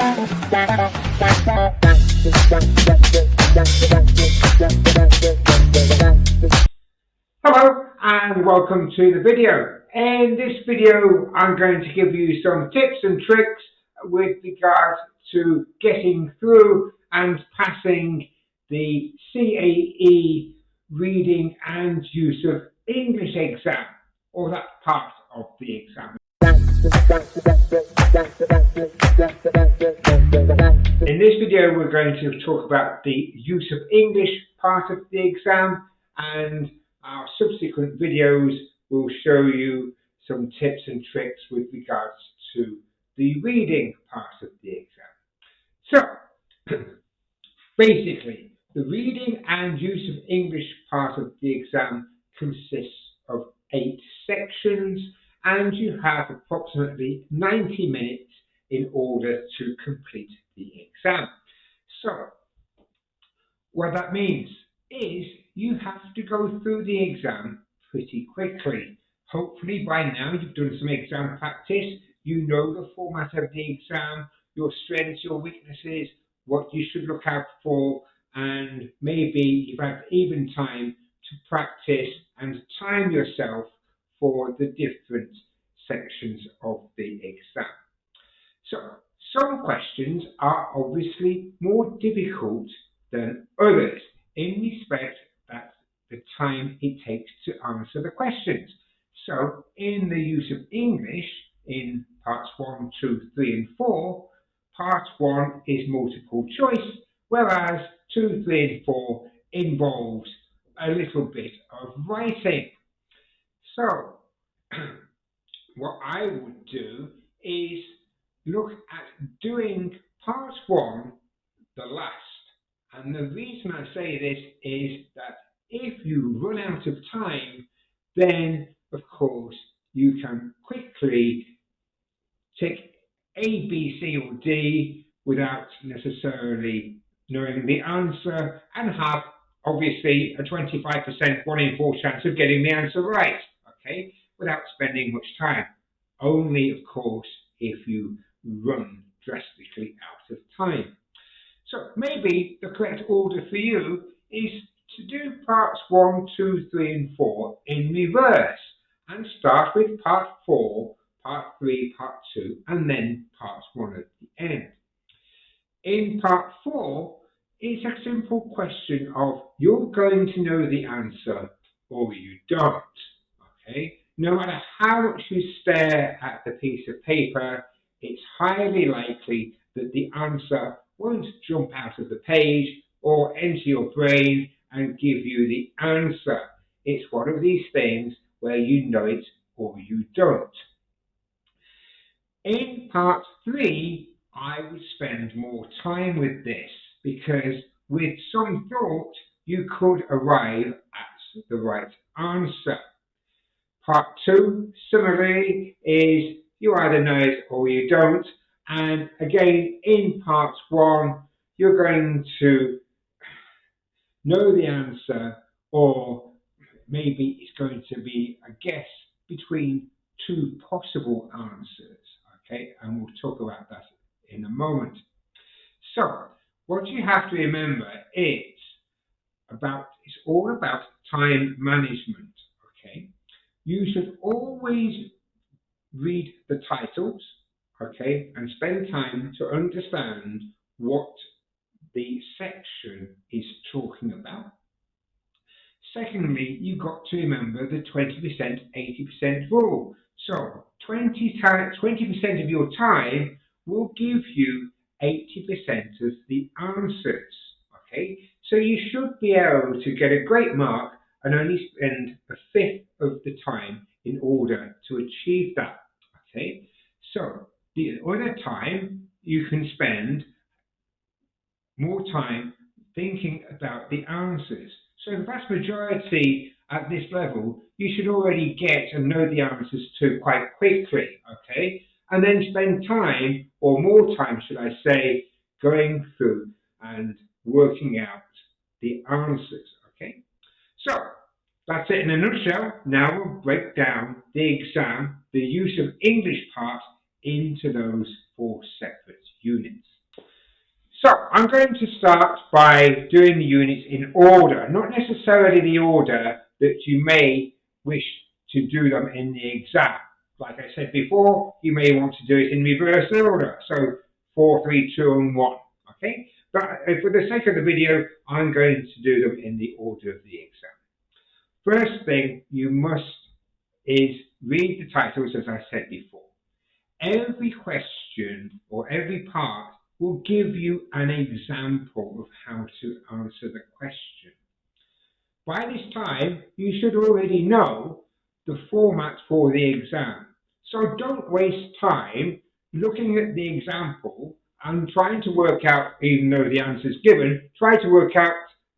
Hello and welcome to the video. In this video I'm going to give you some tips and tricks with regard to getting through and passing the CAE reading and use of English exam, or that part of the exam. In this video we're going to talk about the use of English part of the exam, and our subsequent videos will show you some tips and tricks with regards to the reading part of the exam. So, basically, the reading and use of English part of the exam consists of 8 sections, and you have approximately 90 minutes in order to complete the exam. So, what that means is you have to go through the exam pretty quickly. Hopefully by now you've done some exam practice, you know the format of the exam, your strengths, your weaknesses, what you should look out for, and maybe you've had even time to practice and time yourself for the different sections of the exam. So, some questions are obviously more difficult than others in respect that the time it takes to answer the questions. So, in the use of English, in parts 1, 2, 3 and 4, part 1 is multiple choice, whereas 2, 3 and 4 involves a little bit of writing. So, what I would do is look at doing part 1 the last. And the reason I say this is that if you run out of time, then of course you can quickly tick A, B, C or D without necessarily knowing the answer, and have obviously a 25% 1 in 4 chance of getting the answer right, okay, without spending much time. Only of course if you run drastically out of time. So maybe the correct order for you is to do parts 1, 2, 3 and 4 in reverse, and start with part 4, part 3, part 2 and then part 1 at the end. In part 4, it's a simple question of you're going to know the answer or you don't. Okay? No matter how much you stare at the piece of paper, it's highly likely that the answer won't jump out of the page or enter your brain and give you the answer. It's one of these things where you know it or you don't. In part 3, I would spend more time with this, because with some thought you could arrive at the right answer. Part 2, similarly, is you either know it or you don't. And again, in part 1, you're going to know the answer, or maybe it's going to be a guess between 2 possible answers. Okay, and we'll talk about that in a moment. So, what you have to remember is it's all about time management. Okay. You should always read the titles, okay, and spend time to understand what the section is talking about. Secondly, you've got to remember the 20%, 80% rule. So 20% of your time will give you 80% of the answers, okay? So you should be able to get a great mark and only spend a fifth of the time in order to achieve that, okay? So the other time you can spend more time thinking about the answers. So the vast majority at this level, you should already get and know the answers to quite quickly, okay? And then spend time, or more time should I say, going through and working out the answers, okay? So that's it in a nutshell. Now we'll break down the exam, the use of English part, into those 4 separate units. I'm going to start by doing the units in order, not necessarily the order that you may wish to do them in the exam. Like I said before, you may want to do it in reverse order, so 4, 3, 2, and 1. Okay, but for the sake of the video, I'm going to do them in the order of the exam. First thing you must is read the titles, as I said before. Every question or every part will give you an example of how to answer the question. By this time, you should already know the format for the exam. So don't waste time looking at the example and trying to work out, even though the answer is given, try to work out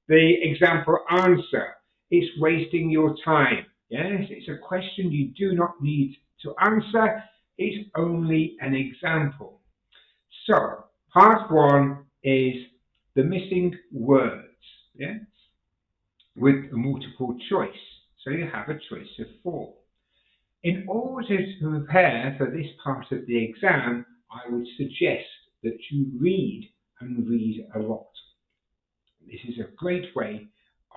the example answer. It's wasting your time. Yes, it's a question you do not need to answer. It's only an example. So, part 1 is the missing words. Yes? With a multiple choice. So you have a choice of 4. In order to prepare for this part of the exam, I would suggest that you read and read a lot. This is a great way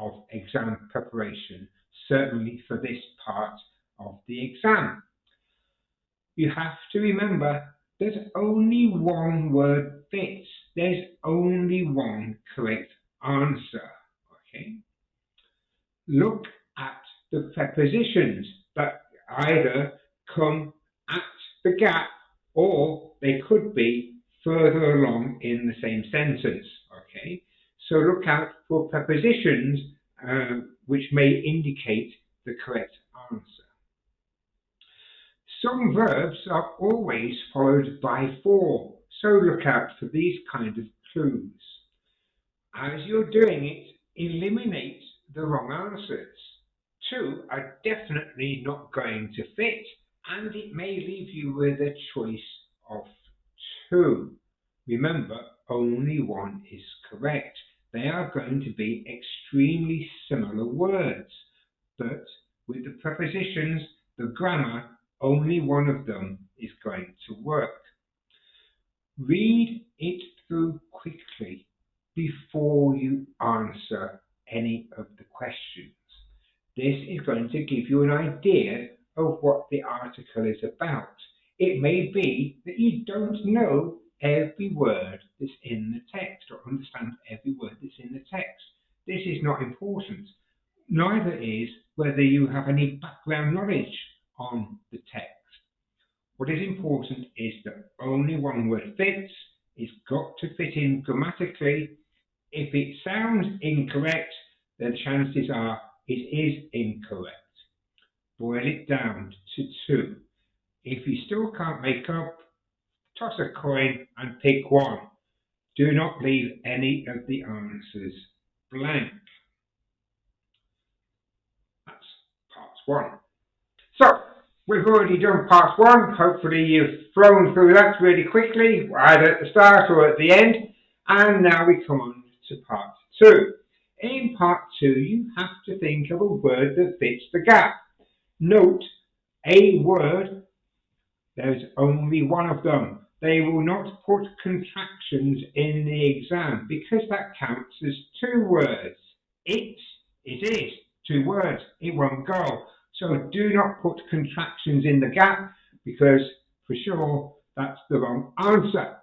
of exam preparation, certainly for this part of the exam. You have to remember that only one word fits. There's only one correct answer. Okay? Look at the prepositions that either come at the gap or they could be further along in the same sentence. Okay, so look out for prepositions which may indicate the correct answer. Some verbs are always followed by for, so look out for these kind of clues. As you're doing it, eliminate the wrong answers. 2 are definitely not going to fit, and it may leave you with a choice of 2. Remember, only one is correct. They are going to be extremely similar words, but with the prepositions, the grammar, only one of them is going to work. Read it through quickly before you answer any of the questions. This is going to give you an idea of what the article is about. It may be that you don't know every word that's in the text or understand every word that's in the text. This is not important. Neither is whether you have any background knowledge on the text. What is important is that only one word fits. It's got to fit in grammatically. If it sounds incorrect, then chances are it is incorrect. Boil it down to 2. If you still can't make up, toss a coin and pick one. Do not leave any of the answers blank. That's part 1. So, we've already done part 1. Hopefully you've flown through that really quickly, either at the start or at the end. And now we come on to part 2. In part 2, you have to think of a word that fits the gap. Note, a word, there's only one of them. They will not put contractions in the exam because that counts as 2 words. It is 2 words. It won't go. So do not put contractions in the gap because for sure that's the wrong answer.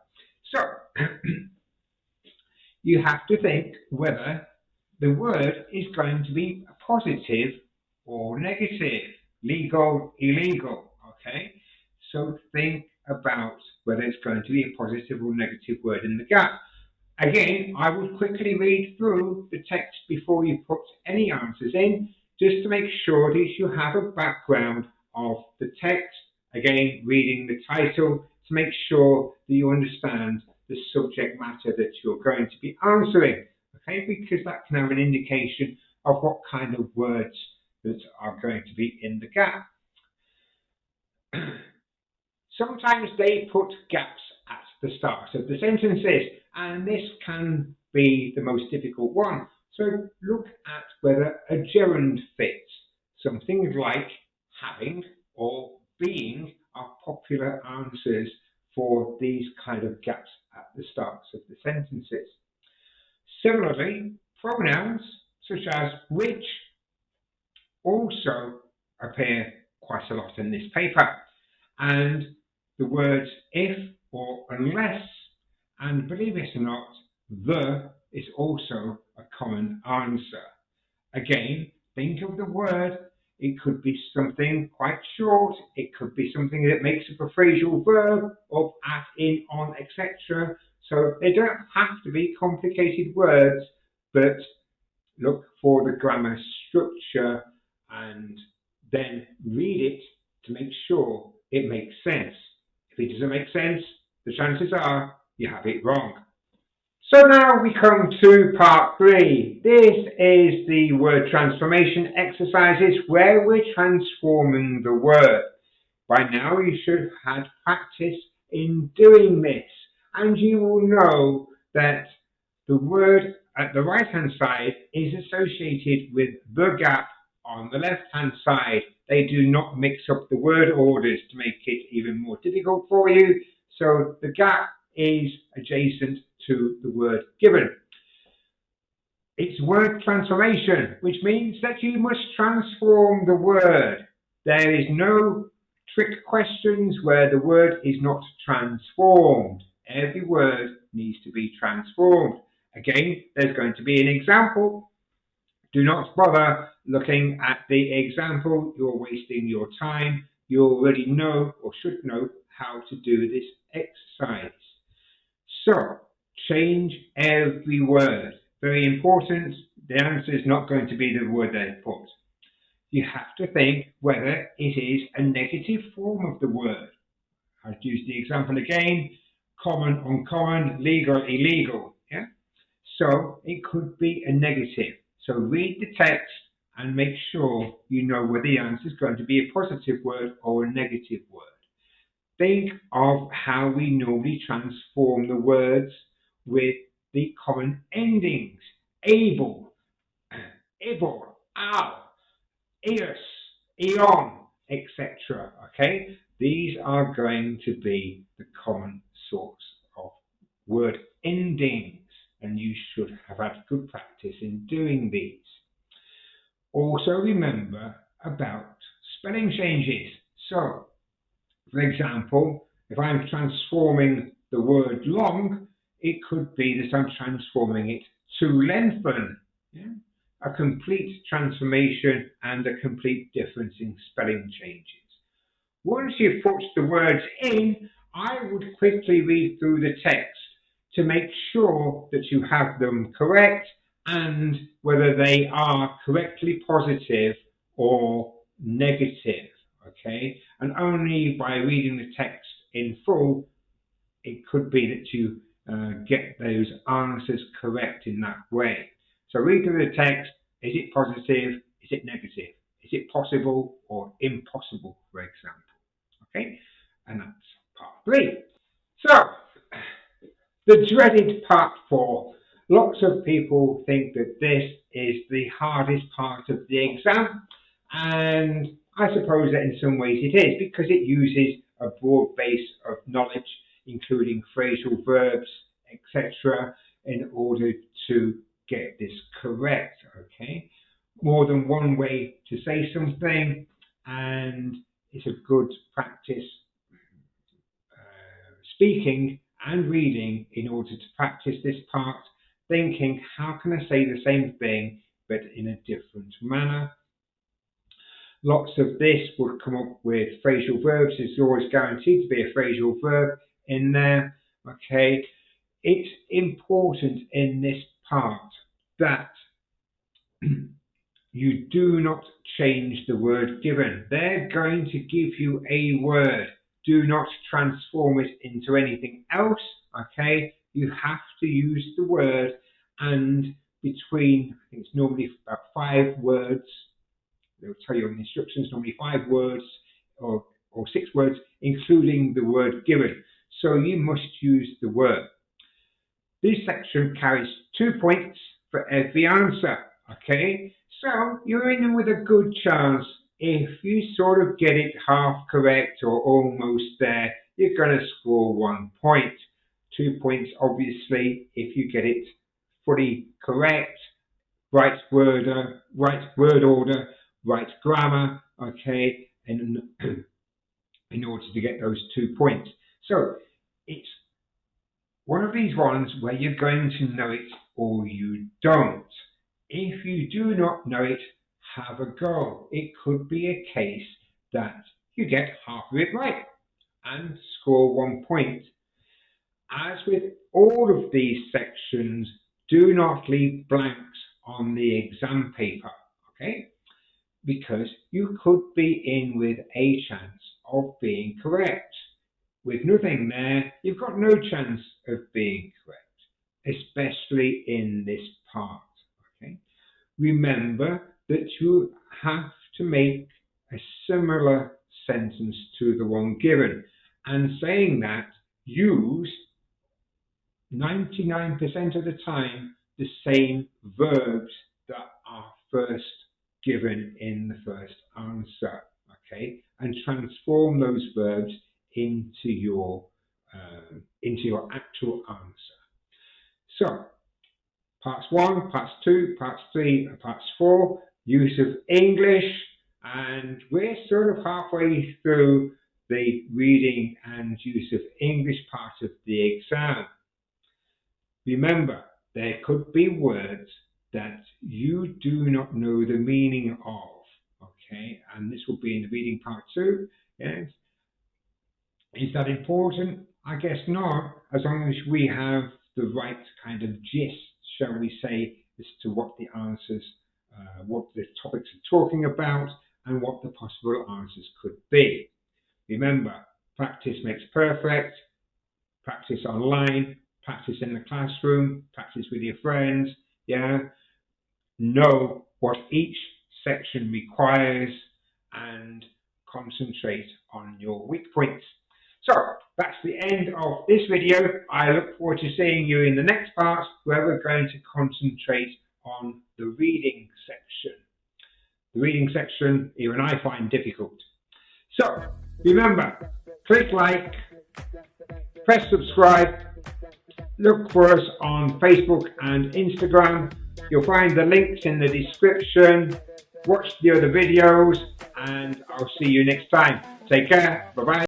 So you have to think whether the word is going to be positive or negative, legal, illegal, okay? So think about whether it's going to be a positive or negative word in the gap. Again, I would quickly read through the text before you put any answers in, just to make sure that you have a background of the text. Again, reading the title to make sure that you understand the subject matter that you're going to be answering, okay? Because that can have an indication of what kind of words that are going to be in the gap. Sometimes they put gaps at the start of the sentences, and this can be the most difficult one. So look at whether a gerund fits. Some things like having or being are popular answers for these kind of gaps at the starts of the sentences. Similarly, pronouns such as which also appear quite a lot in this paper, and the words if or unless, and believe it or not, the is also a common answer. Again, think of the word. It could be something quite short. It could be something that makes up a phrasal verb, up, at, in, on, etc. So they don't have to be complicated words, but look for the grammar structure and then read it to make sure it makes sense. If it doesn't make sense, the chances are you have it wrong. So now we come to part 3. This is the word transformation exercises where we're transforming the word. By now you should have had practice in doing this, and you will know that the word at the right hand side is associated with the gap on the left hand side. They do not mix up the word orders to make it even more difficult for you. So the gap is adjacent to the word given. It's word transformation, which means that you must transform the word. There is no trick questions where the word is not transformed. Every word needs to be transformed. Again, there's going to be an example. Do not bother looking at the example. You're wasting your time. You already know or should know how to do this exercise. So, change every word. Very important. The answer is not going to be the word they put. You have to think whether it is a negative form of the word. I'll use the example again. Common, uncommon, legal, illegal. Yeah? So it could be a negative. So read the text and make sure you know whether the answer is going to be a positive word or a negative word. Think of how we normally transform the words with the common endings. Able, able, ow, eos, eon, etc. Okay, these are going to be the common sorts of word endings, and you should have had good practice in doing these. Also remember about spelling changes. So, for example, if I'm transforming the word long, it could be that I'm transforming it to lengthen. Yeah? A complete transformation and a complete difference in spelling changes. Once you've put the words in, I would quickly read through the text to make sure that you have them correct and whether they are correctly positive or negative. Okay, and only by reading the text in full, it could be that you get those answers correct in that way. So read through the text. Is it positive? Is it negative? Is it possible or impossible, for example? Okay, and that's part 3. So, the dreaded part 4. Lots of people think that this is the hardest part of the exam, and I suppose that in some ways it is because it uses a broad base of knowledge, including phrasal verbs, etc., in order to get this correct. Okay, more than one way to say something, and it's a good practice speaking and reading in order to practice this part, thinking, how can I say the same thing but in a different manner? Lots of this would come up with phrasal verbs. There's always guaranteed to be a phrasal verb in there. Okay, it's important in this part that you do not change the word given. They're going to give you a word. Do not transform it into anything else. Okay, you have to use the word, and between, I think it's normally about 5 words. They'll tell you on the instructions, normally 5 words or 6 words, including the word given. So you must use the word. This section carries 2 points for every answer. Okay, so you're in with a good chance. If you sort of get it half correct or almost there, you're going to score 1 point. 2 points, obviously, if you get it fully correct, right word order, right grammar, okay, and in order to get those 2 points. So it's one of these ones where you're going to know it or you don't. If you do not know it, have a go. It could be a case that you get half of it right and score 1 point. As with all of these sections, do not leave blanks on the exam paper, okay? Because you could be in with a chance of being correct. With nothing there, you've got no chance of being correct, especially in this part, okay? Remember that you have to make a similar sentence to the one given. And saying that, use 99% of the time the same verbs that are first given in the first answer, okay? And transform those verbs into your actual answer. So, parts 1, parts 2, parts 3, and parts 4, use of English, and we're sort of halfway through the reading and use of English part of the exam. Remember, there could be words that you do not know the meaning of, okay? And this will be in the reading part 2, yes? Is that important? I guess not, as long as we have the right kind of gist, shall we say, as to what the answers, what the topics are talking about, and what the possible answers could be. Remember, practice makes perfect. Practice online, practice in the classroom, practice with your friends, yeah? Know what each section requires and concentrate on your weak points. So, that's the end of this video. I look forward to seeing you in the next part where we're going to concentrate on the reading section. The reading section, even I find difficult. So, remember, click like, press subscribe, look for us on Facebook and Instagram. You'll find the links in the description. Watch the other videos and I'll see you next time. Take care. Bye-bye.